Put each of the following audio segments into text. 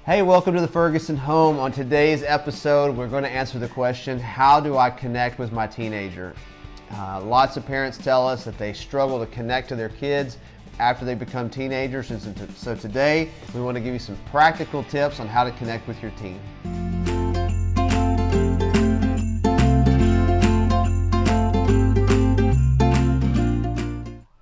Hey, welcome to the Ferguson Home. On today's episode, we're going to answer the question, how do I connect with my teenager? Lots of parents tell us that they struggle to connect to their kids after they become teenagers. And so today, we want to give you some practical tips on how to connect with your teen.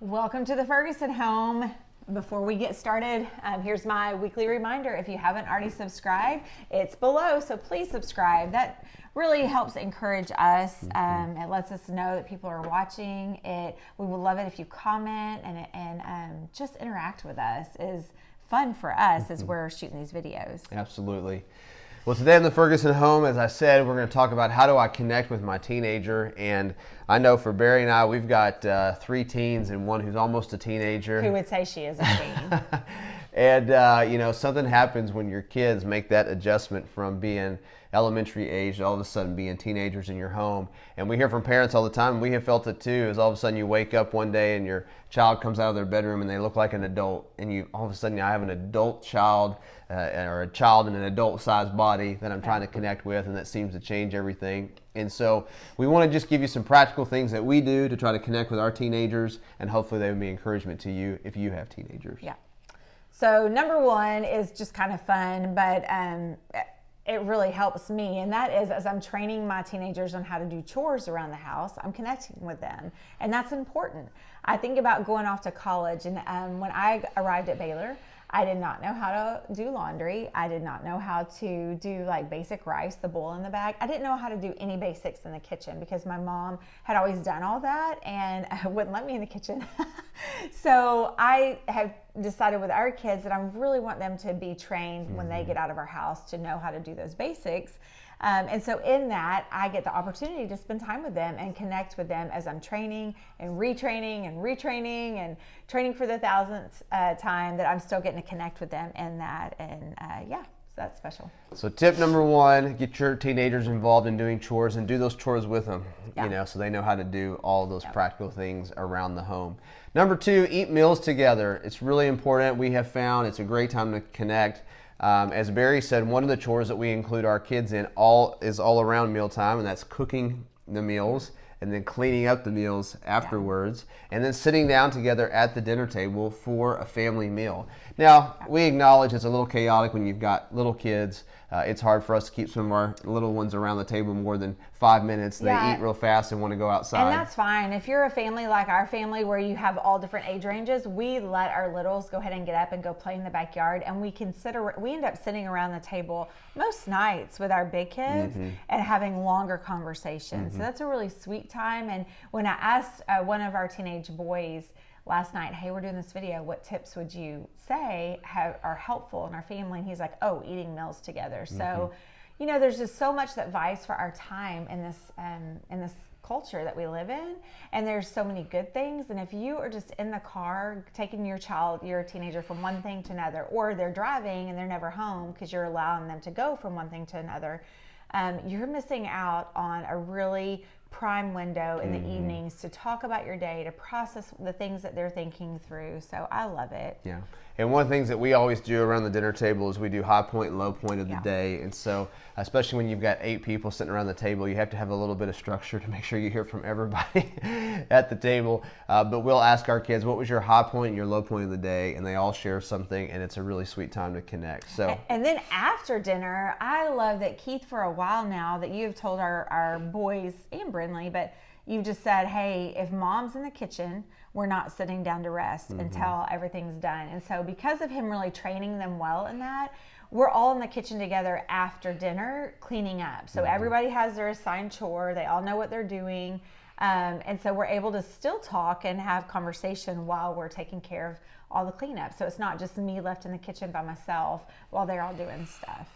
Welcome to the Ferguson Home. Before we get started, here's my weekly reminder. If you haven't already subscribed, it's below, so please subscribe. That really helps encourage us. It lets us know that people are watching. We would love it if you comment and just interact with us. Is fun for us as we're shooting these videos. Absolutely. Well, today in the Ferguson Home, as I said, we're going to talk about how do I connect with my teenager. And I know for Barie and I, we've got 3 teens and one who's almost a teenager. Who would say she is a teen? And, something happens when your kids make that adjustment from being elementary age to all of a sudden being teenagers in your home. And we hear from parents all the time, and we have felt it too, is all of a sudden you wake up one day and your child comes out of their bedroom and they look like an adult. And you all of a sudden I have an adult child or a child in an adult-sized body that I'm trying to connect with, and that seems to change everything. And so we want to just give you some practical things that we do to try to connect with our teenagers, and hopefully they would be encouragement to you if you have teenagers. Yeah. So number one is just kind of fun, but it really helps me, and that is as I'm training my teenagers on how to do chores around the house, I'm connecting with them, and that's important. I think about going off to college, and when I arrived at Baylor, I did not know how to do laundry. I did not know how to do like basic rice, the bowl in the bag. I didn't know how to do any basics in the kitchen because my mom had always done all that and wouldn't let me in the kitchen. So I have decided with our kids that I really want them to be trained when they get out of our house to know how to do those basics. And so in that, I get the opportunity to spend time with them and connect with them as I'm training and retraining and training for the 1000th time, that I'm still getting to connect with them in that. And so that's special. So tip number 1, get your teenagers involved in doing chores and do those chores with them, so they know how to do all those practical things around the home. Number 2, eat meals together. It's really important. We have found it's a great time to connect. As Barie said, one of the chores that we include our kids in is all around mealtime, and that's cooking the meals and then cleaning up the meals afterwards, and then sitting down together at the dinner table for a family meal. Now, we acknowledge it's a little chaotic when you've got little kids. It's hard for us to keep some of our little ones around the table more than 5 minutes. They eat real fast and want to go outside. And that's fine. If you're a family like our family where you have all different age ranges, we let our littles go ahead and get up and go play in the backyard. And we end up sitting around the table most nights with our big kids and having longer conversations. So that's a really sweet time. And when I asked one of our teenage boys last night, hey, we're doing this video, what tips would you say are helpful in our family? And he's like, eating meals together. So, there's just so much that vies for our time in this culture that we live in. And there's so many good things. And if you are just in the car taking your teenager from one thing to another, or they're driving and they're never home because you're allowing them to go from one thing to another, you're missing out on a really prime window in the evenings to talk about your day, to process the things that they're thinking through. So I love it. Yeah. And one of the things that we always do around the dinner table is we do high point and low point of the day. And so, especially when you've got 8 people sitting around the table, you have to have a little bit of structure to make sure you hear from everybody at the table. But we'll ask our kids, what was your high point and your low point of the day? And they all share something, and it's a really sweet time to connect. So. And then after dinner, I love that Keith, for a while now, that you've told our boys and Brinley, but you've just said, hey, if mom's in the kitchen, we're not sitting down to rest until everything's done. And so because of him really training them well in that, we're all in the kitchen together after dinner cleaning up. So everybody has their assigned chore. They all know what they're doing. And so we're able to still talk and have conversation while we're taking care of all the cleanup. So it's not just me left in the kitchen by myself while they're all doing stuff.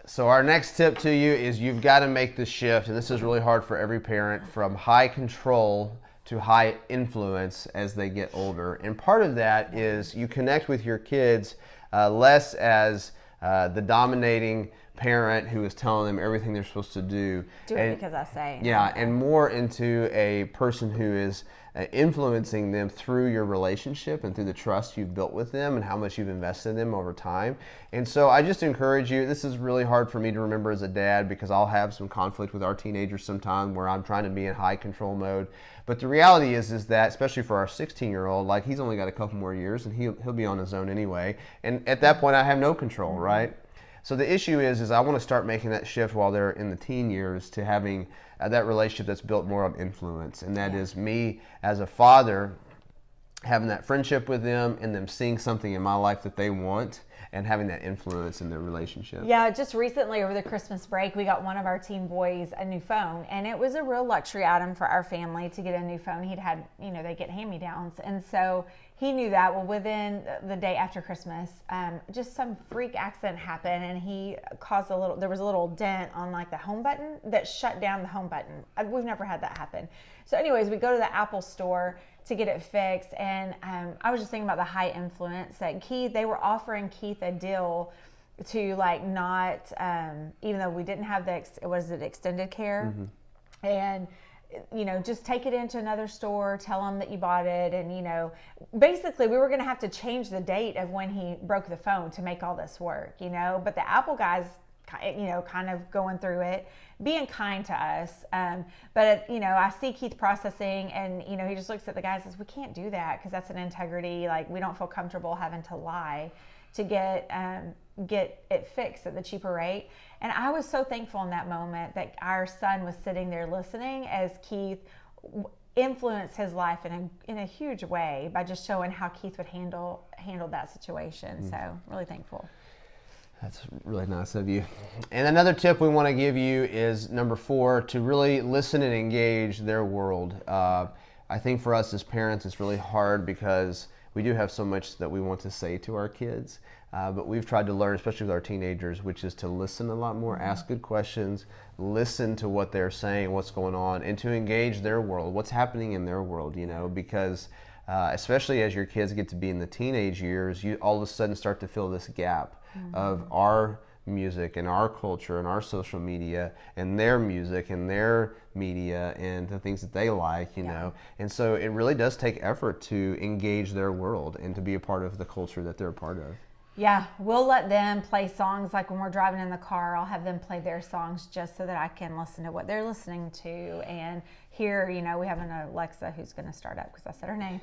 So our next tip to you is you've got to make the shift, and this is really hard for every parent, from high control to high influence as they get older. And part of that is you connect with your kids less as the dominating parent who is telling them everything they're supposed to do. Do it because I say. Yeah, and more into a person who is influencing them through your relationship and through the trust you've built with them and how much you've invested in them over time. And so I just encourage you, this is really hard for me to remember as a dad because I'll have some conflict with our teenagers sometime where I'm trying to be in high control mode. But the reality is that, especially for our 16-year-old, like he's only got a couple more years and he'll be on his own anyway. And at that point I have no control, right? So the issue is I want to start making that shift while they're in the teen years to having that relationship that's built more on influence. And that is me as a father having that friendship with them and them seeing something in my life that they want and having that influence in their relationship. Yeah, just recently over the Christmas break, we got one of our teen boys a new phone, and it was a real luxury item for our family to get a new phone. He'd had, they get hand-me-downs, and so he knew that. Well, within the day after Christmas, just some freak accident happened, and he caused there was a little dent on like the home button that shut down the home button. We've never had that happen. So anyways, we go to the Apple store to get it fixed, and I was just thinking about the high influence that they were offering Keith a deal to like not, even though we didn't have extended care, and just take it into another store, tell them that you bought it, and basically we were going to have to change the date of when he broke the phone to make all this work, but the Apple guys kind of going through it, being kind to us. But I see Keith processing, and he just looks at the guy and says, we can't do that because that's an integrity. Like, we don't feel comfortable having to lie to get it fixed at the cheaper rate. And I was so thankful in that moment that our son was sitting there listening as Keith influenced his life in a huge way by just showing how Keith would handle that situation. So really thankful. That's really nice of you. And another tip we want to give you is number 4, to really listen and engage their world. I think for us as parents, it's really hard because we do have so much that we want to say to our kids. But we've tried to learn, especially with our teenagers, which is to listen a lot more, ask good questions, listen to what they're saying, what's going on, and to engage their world, what's happening in their world, because especially as your kids get to be in the teenage years, you all of a sudden start to fill this gap of our music and our culture and our social media and their music and their media and the things that they like, know. And so it really does take effort to engage their world and to be a part of the culture that they're a part of. Yeah, we'll let them play songs. Like when we're driving in the car, I'll have them play their songs just so that I can listen to what they're listening to and hear, we have an Alexa who's going to start up because I said her name.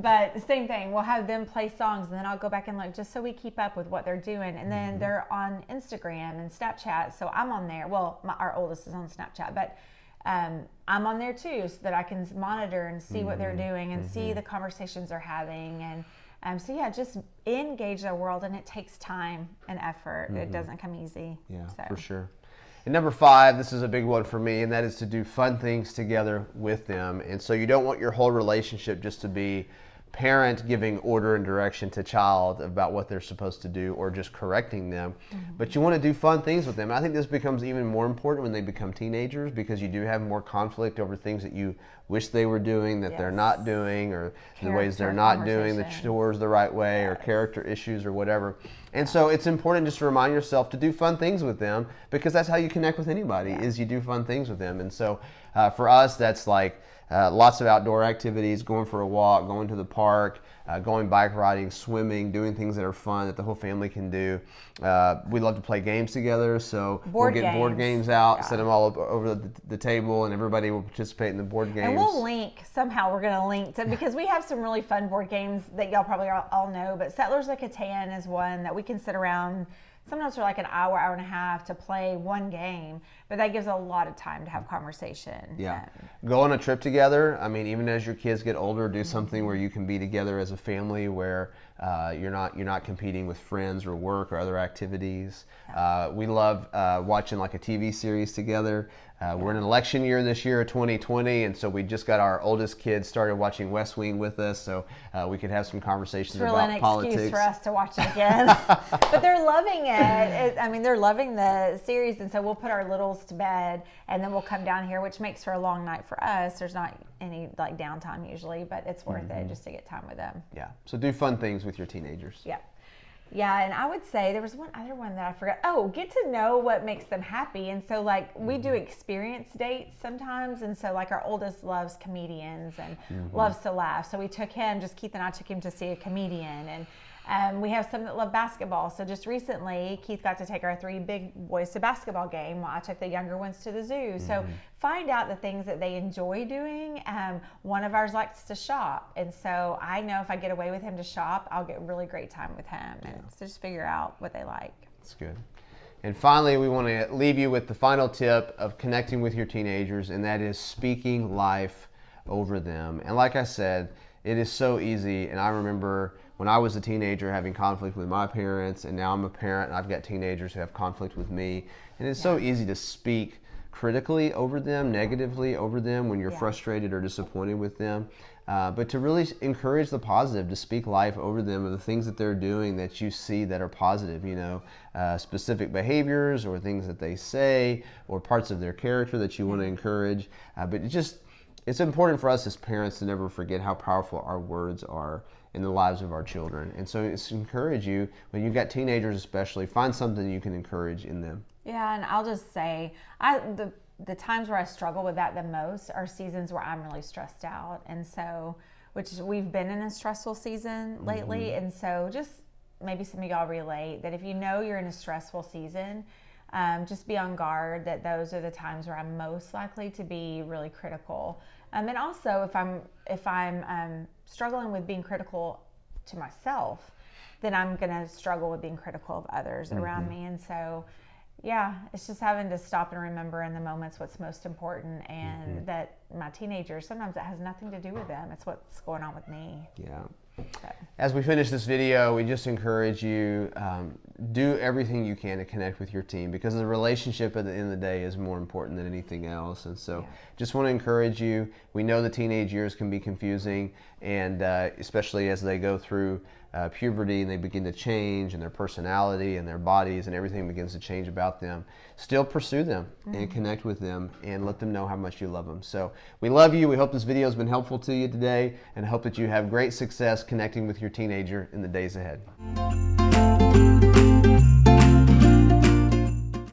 But same thing, we'll have them play songs and then I'll go back and look just so we keep up with what they're doing. And then they're on Instagram and Snapchat, so I'm on there. Well, our oldest is on Snapchat, but I'm on there too so that I can monitor and see what they're doing and see the conversations they're having. And so yeah, just engage their world, and it takes time and effort. It doesn't come easy. Yeah, so. For sure. And number 5, this is a big one for me, and that is to do fun things together with them. And so you don't want your whole relationship just to be parent giving order and direction to child about what they're supposed to do or just correcting them, but you want to do fun things with them. And I think this becomes even more important when they become teenagers because you do have more conflict over things that you wish they were doing that they're not doing, or the ways they're not doing the chores the right way, or character issues or whatever. And so it's important just to remind yourself to do fun things with them because that's how you connect with anybody is you do fun things with them. And so for us, that's like lots of outdoor activities, going for a walk, going to the park, going bike riding, swimming, doing things that are fun that the whole family can do. We love to play games together, so we'll get board games out, set them all up over the table, and everybody will participate in the board games. And we'll link, somehow we're going to link to, because we have some really fun board games that y'all probably all know, but Settlers of Catan is one that we can sit around sometimes for like an hour, hour and a half to play one game, but that gives a lot of time to have conversation. Yeah. Go on a trip together. I mean, even as your kids get older, do something where you can be together as a family where you're not competing with friends or work or other activities. We love watching like a TV series together. We're in an election year this year, 2020, and so we just got our oldest kids started watching West Wing with us, so we could have some conversations about politics. It's really an excuse for us to watch it again. But they're loving it. I mean, they're loving the series, and so we'll put our littles to bed, and then we'll come down here, which makes for a long night for us. There's not any like downtime usually, but it's worth it just to get time with them. Yeah. So do fun things with your teenagers. Yeah. Yeah, and I would say there was one other one that I forgot. Oh, get to know what makes them happy. And so, like, we do experience dates sometimes. And so, like, our oldest loves comedians and loves to laugh. So we took him, just Keith and I took him to see a comedian. And we have some that love basketball. So just recently, Keith got to take our 3 big boys to basketball game while I took the younger ones to the zoo. So find out the things that they enjoy doing. One of ours likes to shop. And so I know if I get away with him to shop, I'll get really great time with him. And so just figure out what they like. That's good. And finally, we want to leave you with the final tip of connecting with your teenagers, and that is speaking life over them. And like I said, it is so easy. And I remember when I was a teenager having conflict with my parents, and now I'm a parent and I've got teenagers who have conflict with me. And it's so easy to speak critically over them, negatively over them when you're frustrated or disappointed with them. But to really encourage the positive, to speak life over them of the things that they're doing that you see that are positive, specific behaviors or things that they say or parts of their character that you want to encourage. But it's important for us as parents to never forget how powerful our words are in the lives of our children. And so it's encourage you, when you've got teenagers especially, find something you can encourage in them. Yeah, and I'll just say, the times where I struggle with that the most are seasons where I'm really stressed out. And so, which we've been in a stressful season lately. And so just maybe some of y'all relate that if you know you're in a stressful season, just be on guard that those are the times where I'm most likely to be really critical. And also if I'm struggling with being critical to myself, then I'm going to struggle with being critical of others around me. And so, yeah, it's just having to stop and remember in the moments what's most important, and that my teenagers, sometimes it has nothing to do with them. It's what's going on with me. Yeah. So. As we finish this video, we just encourage you, do everything you can to connect with your team, because the relationship at the end of the day is more important than anything else. And so just want to encourage you. We know the teenage years can be confusing, and especially as they go through puberty and they begin to change, and their personality and their bodies and everything begins to change about them. Still pursue them and connect with them and let them know how much you love them. So we love you. We hope this video has been helpful to you today, and hope that you have great success connecting with your teenager in the days ahead.